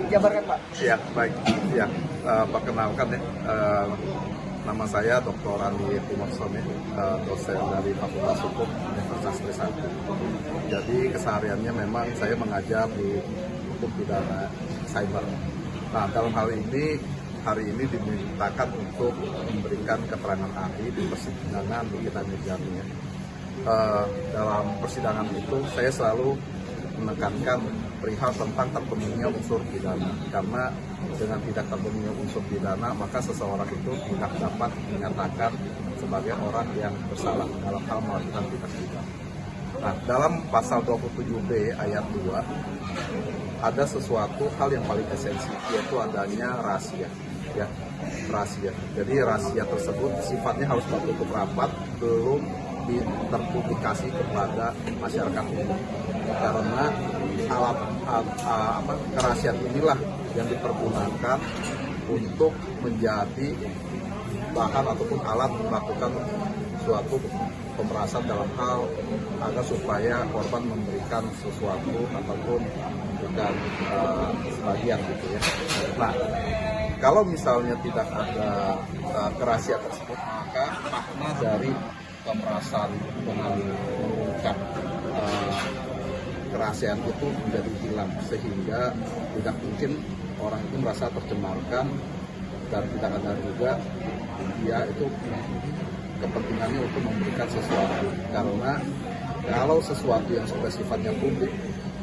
dijabarkan Pak? Ya, baik. Ya, perkenalkan ya, nama saya Dr. Andi Timorson ya, dosen dari Fakultas Hukum Universitas Trisakti. Jadi kesehariannya memang saya mengajar di hukum pidana cyber. Nah, dalam hal ini hari ini dimintakan untuk memberikan keterangan ahli di persidangan Nikita Mirzani. Dalam persidangan itu saya selalu menekankan perihal tentang terpenuhinya unsur pidana, karena dengan tidak terpenuhinya unsur pidana maka seseorang itu tidak dapat dinyatakan sebagai orang yang bersalah dalam hal melakukan tindak pidana. Nah, dalam pasal 27B ayat 2 ada sesuatu hal yang paling esensial, yaitu adanya rahasia. Ya, rahasia. Jadi rahasia tersebut sifatnya harus tertutup rapat, belum terpublikasi kepada masyarakat umum. Karena kerahasiaan inilah yang dipergunakan untuk menjadi bahan ataupun alat melakukan suatu pemerasan dalam hal agar supaya korban memberikan sesuatu ataupun memberikan sebagian gitu ya. Nah, kalau misalnya tidak ada kerahasiaan tersebut, maka makna dari pemerasan dengan mengungkap kerahasiaan itu menjadi hilang, sehingga tidak mungkin orang itu merasa tercemarkan dan tidak ada juga dia itu kepentingannya untuk memberikan sesuatu. Karena kalau sesuatu yang sudah sifatnya publik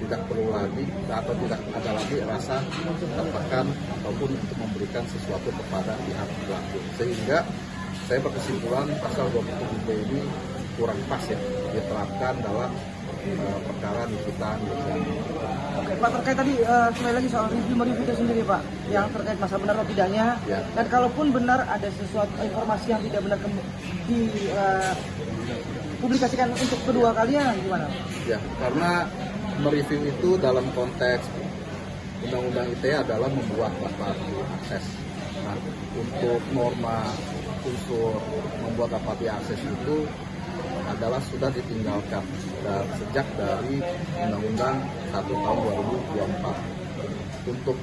tidak perlu lagi atau tidak ada lagi rasa tertekan ataupun untuk memberikan sesuatu kepada pihak pelaku, sehingga saya berkesimpulan pasal 27B ini kurang pas ya diterapkan dalam perkara Nikita Mirzani. Oke Pak, terkait tadi sekali lagi soal review itu sendiri Pak, yang terkait masa benar atau tidaknya, ya. Dan kalaupun benar ada sesuatu informasi yang tidak benar dipublikasikan untuk kedua kalinya gimana? Ya, karena mereview itu dalam konteks Undang-Undang ITE adalah membuat batu akses. Nah, untuk norma unsur membuat dapat diakses itu adalah sudah ditinggalkan sejak dari Undang-Undang 1 tahun 2024. Untuk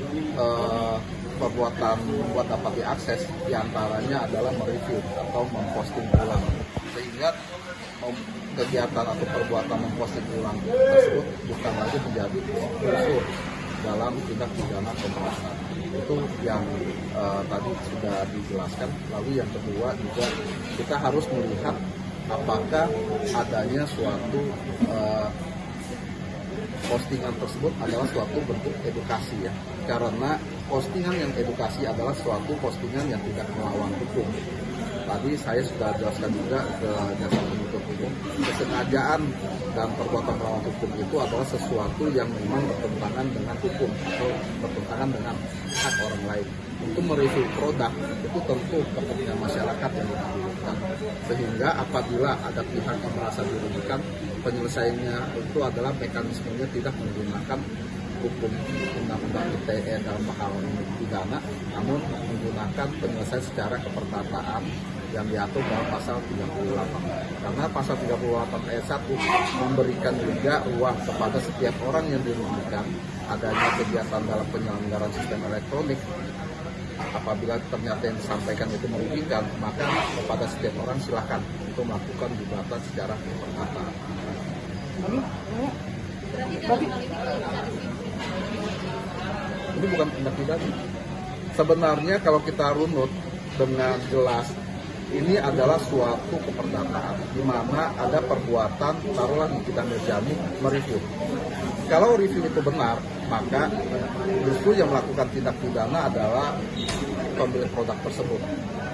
perbuatan membuat dapat diakses diantaranya adalah mereview atau memposting ulang, sehingga kegiatan atau perbuatan memposting ulang tersebut bukan lagi menjadi unsur dalam tindak pidana pemerasan. Itu yang tadi sudah dijelaskan. Lalu yang kedua juga kita harus melihat apakah adanya suatu postingan tersebut adalah suatu bentuk edukasi ya. Karena postingan yang edukasi adalah suatu postingan yang tidak melawan hukum. Tadi saya sudah jelaskan juga ke jasa penuntut umum, kesengajaan dan perbuatan melawan hukum itu adalah sesuatu yang memang bertentangan dengan hukum atau bertentangan dengan hak orang lain. Untuk mereview produk itu tentu kepentingan masyarakat yang didahulukan, sehingga apabila ada pihak yang merasa dirugikan, penyelesaiannya itu adalah mekanismenya tidak menggunakan hukum Undang-Undang ITE dalam hal pidana, namun menggunakan penyelesaian secara keperdataan yang diatur dalam pasal 38. Karena pasal 38 ayat 1 memberikan juga ruang kepada setiap orang yang dirugikan adanya kegiatan dalam penyelenggaraan sistem elektronik. Apabila ternyata yang disampaikan itu merugikan, maka kepada setiap orang silakan untuk melakukan gugatan secara keperdataan. Ini bukan tindak pidana. Sebenarnya kalau kita runut dengan jelas, ini adalah suatu keperdataan di mana ada perbuatan, taruhlah Nikita Mirzani mereview. Kalau review itu benar, maka justru yang melakukan tindak pidana adalah pemilik produk tersebut.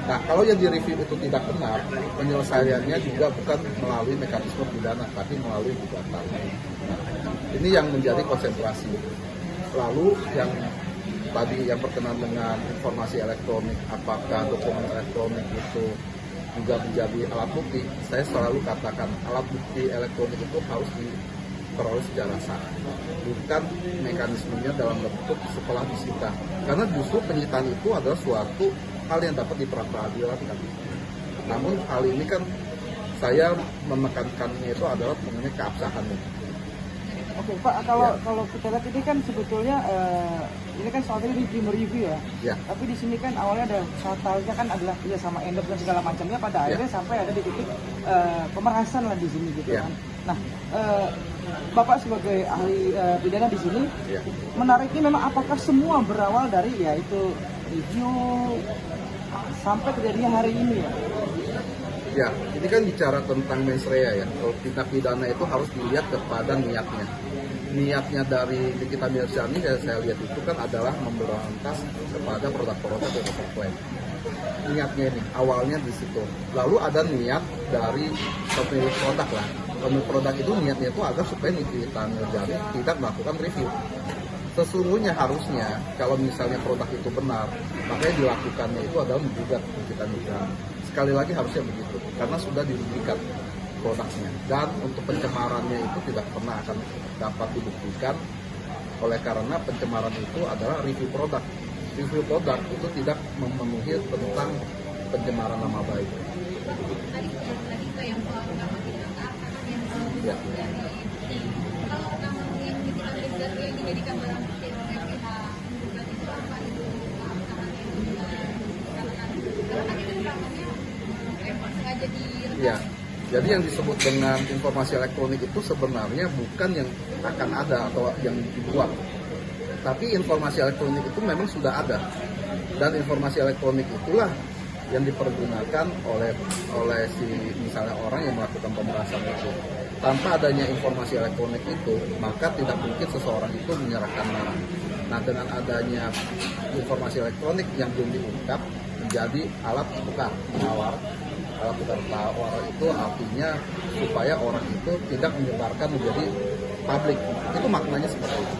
Nah, kalau yang direview itu tidak benar, penyelesaiannya juga bukan melalui mekanisme pidana, tapi melalui gugatan. Nah, ini yang menjadi konsentrasi. Lalu yang tadi yang berkenaan dengan informasi elektronik, apakah dokumen elektronik itu juga menjadi alat bukti? Saya selalu katakan alat bukti elektronik itu harus diperoleh secara sah, bukan mekanismenya dalam bentuk setelah disita. Karena justru penyitaan itu adalah suatu hal yang dapat diperadilan kan. Namun hal ini kan saya menekankannya itu adalah mengenai keabsahannya. Oke Pak, kalau kita lihat ini kan sebetulnya ini kan soal tadi review mereview ya. Ya. Tapi di sini kan awalnya ada fatalnya kan adalah ya sama endorse dan segala macamnya pada akhirnya sampai ada di titik pemerasan lah di sini gitu kan. Nah, Bapak sebagai ahli pidana di sini menariknya memang apakah semua berawal dari ya itu review sampai kejadian hari ini ya? Ya, ini kan bicara tentang mens rea ya. Kalau tindak pidana itu harus dilihat kepada niatnya. Niatnya dari Nikita Mirzani saya lihat itu kan adalah memberantas kepada produk-produk yang overclaim. Niatnya ini awalnya di situ. Lalu ada niat dari pemilik produk lah. Pemilik produk itu niatnya itu agar supaya Nikita Mirzani tidak melakukan review. Sesungguhnya harusnya kalau misalnya produk itu benar, makanya dilakukannya itu adalah menggugat Nikita Mirzani. Sekali lagi harusnya begitu, karena sudah dirugikan produknya. Dan untuk pencemarannya itu tidak pernah akan dapat dibuktikan, oleh karena pencemaran itu adalah review produk. Review produk itu tidak memenuhi tentang pencemaran nama baik. Ya. Kalau nama yang dijadikan barang bukti oleh pihak menggugat itu apa itu? Ya, jadi yang disebut dengan informasi elektronik itu sebenarnya bukan yang akan ada atau yang dibuat. Tapi informasi elektronik itu memang sudah ada. Dan informasi elektronik itulah yang dipergunakan oleh si misalnya orang yang melakukan pemerasan itu. Tanpa adanya informasi elektronik itu, maka tidak mungkin seseorang itu menyerahkan barang. Nah, dengan adanya informasi elektronik yang belum diungkap menjadi alat tukar tawar. Alat tukar tawar itu artinya supaya orang itu tidak menyebarkan menjadi publik. Itu maknanya seperti itu.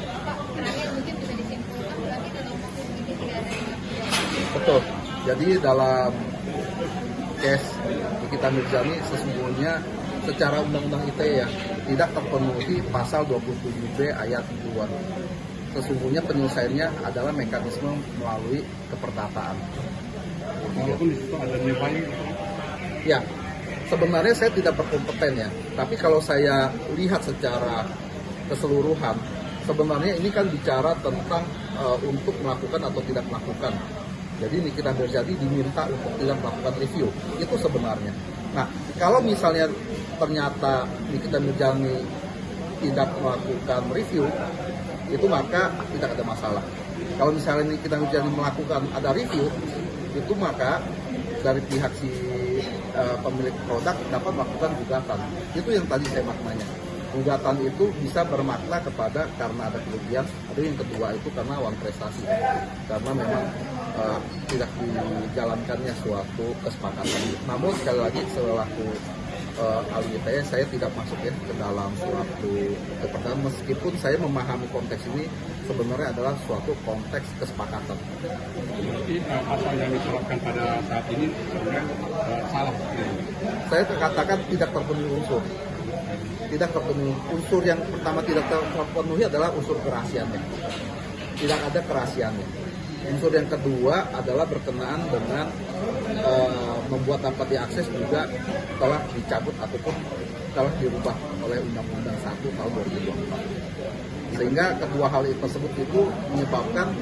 Betul. Jadi dalam case Nikita Mirzani sesungguhnya secara undang-undang ITE ya tidak terpenuhi pasal 27B ayat 2. Sesungguhnya penyelesaiannya adalah mekanisme melalui keperdataan. Walaupun di situ ada nilai. Ya, sebenarnya saya tidak berkompeten ya. Tapi kalau saya lihat secara keseluruhan, sebenarnya ini kan bicara tentang untuk melakukan atau tidak melakukan. Jadi Nikita Mirzani diminta untuk tidak melakukan review. Itu sebenarnya. Nah, kalau misalnya ternyata Nikita Mirzani tidak melakukan review, itu maka tidak ada masalah. Kalau misalnya Nikita Mirzani melakukan ada review, itu maka dari pihak si pemilik produk dapat melakukan gugatan. Itu yang tadi saya maknanya. Gugatan itu bisa bermakna kepada karena ada kerugian, ada yang kedua itu karena uang prestasi, karena memang tidak dijalankannya suatu kesepakatan. Namun sekali lagi selaku ahli ITE saya tidak masuk ya ke dalam suatu kepercayaan, meskipun saya memahami konteks ini sebenarnya adalah suatu konteks kesepakatan. Jadi pasal yang diterapkan pada saat ini sebenarnya salah. Saya katakan tidak terpenuhi unsur. Tidak terpenuhi unsur yang pertama tidak terpenuhi adalah unsur kerahasiaannya. Tidak ada kerahasiaannya. Unsur yang kedua adalah berkenaan dengan membuat dapat diakses juga telah dicabut ataupun telah dirubah oleh Undang-Undang 1 tahun 2024. Sehingga kedua hal tersebut itu menyebabkan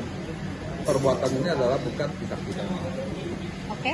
perbuatan ini adalah bukan tindak pidana. Oke.